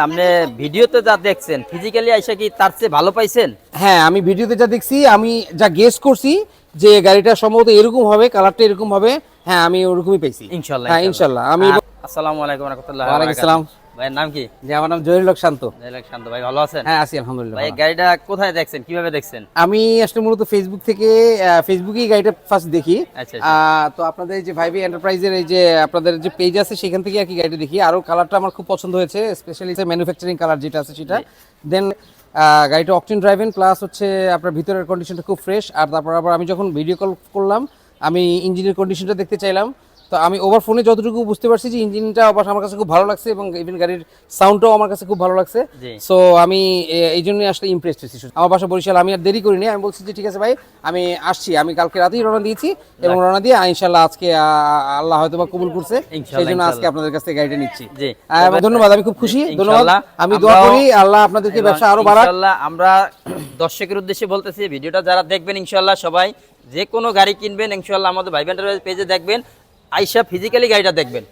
আপনি ভিডিওতে যা দেখছেন ফিজিক্যালি আইসা কি তার চেয়ে ভালো পাইছেন? হ্যাঁ, আমি ভিডিওতে যা দেখছি, আমি যা গেস করছি যে গাড়িটা সম্ভবত এরকম হবে, কালারটা এরকম হবে, হ্যাঁ আমি ওরকমই পাইছি ইনশাআল্লাহ। হ্যাঁ ইনশাআল্লাহ। আমি আসসালামু আলাইকুম ওয়া রাহমাতুল্লাহি ওয়া আলাইকুম আসসালাম। ভাইয়ের নাম কি? যে আমার নাম জহিরুল হক শান্ত। শান্ত ভাই, ভালো আছেন? হ্যাঁ আছি আলহামদুলিল্লাহ। ভাই গাড়িটা কোথায় দেখছেন, কিভাবে দেখছেন? আমি আসলে মূলত ফেসবুক থেকে, ফেসবুকেই গাড়িটা ফার্স্ট দেখি। আচ্ছা। তো আপনাদের এই যে ভাইবি এন্টারপ্রাইজের এই যে আপনাদের যে পেজ আছে সেখান থেকে আর কি গাড়িটা দেখি। আরও কালারটা আমার খুব পছন্দ হয়েছে, স্পেশালি ম্যানুফ্যাকচারিং কালার যেটা আছে সেটা। দেন গাড়িটা অকটেন ড্রাইভেন, প্লাস হচ্ছে আপনার ভিতরের কন্ডিশনটা খুব ফ্রেশ। আর তারপর আবার আমি যখন ভিডিও কল করলাম, আমি ইঞ্জিনের কন্ডিশনটা দেখতে চাইলাম। তো আমি ওভার ফোনে যতটুকু বুঝতে পারছি যে ইঞ্জিনটা অবশ্য আমার কাছে খুব ভালো লাগছে, এবং ইভেন গাড়ির সাউন্ডটাও আমার কাছে খুব ভালো লাগছে। সো আমি এই জন্যই আসলে ইমপ্রেসড হয়েছি। আমার বাসা বরিশাল, আমি আর দেরি করিনি, আমি বলছি যে ঠিক আছে ভাই আমি আসছি। আমি কালকে রাতেই রওনা দিয়েছি, এবং রওনা দিয়ে ইনশাল্লাহ আজকে আল্লাহ হয়তো বা কবুল করছে, সেই জন্য আজকে আপনাদের কাছ থেকে গাড়িটা নিচ্ছি। ধন্যবাদ, আমি খুব খুশি, ধন্যবাদ। আমি দোয়া করি আল্লাহ আপনাদেরকে ব্যবসা আরো বাড়াক। ইনশাআল্লাহ আমরা দর্শকের উদ্দেশ্যে বলতেছি, ভিডিওটা যারা দেখবেন ইনশাআল্লাহ সবাই যে কোনো গাড়ি কিনবেন ইনশাআল্লাহ আমাদের ভাইব এন্টারপ্রাইজ পেজে দেখবেন, আইসা ফিজিক্যালি গাড়িটা দেখবেন।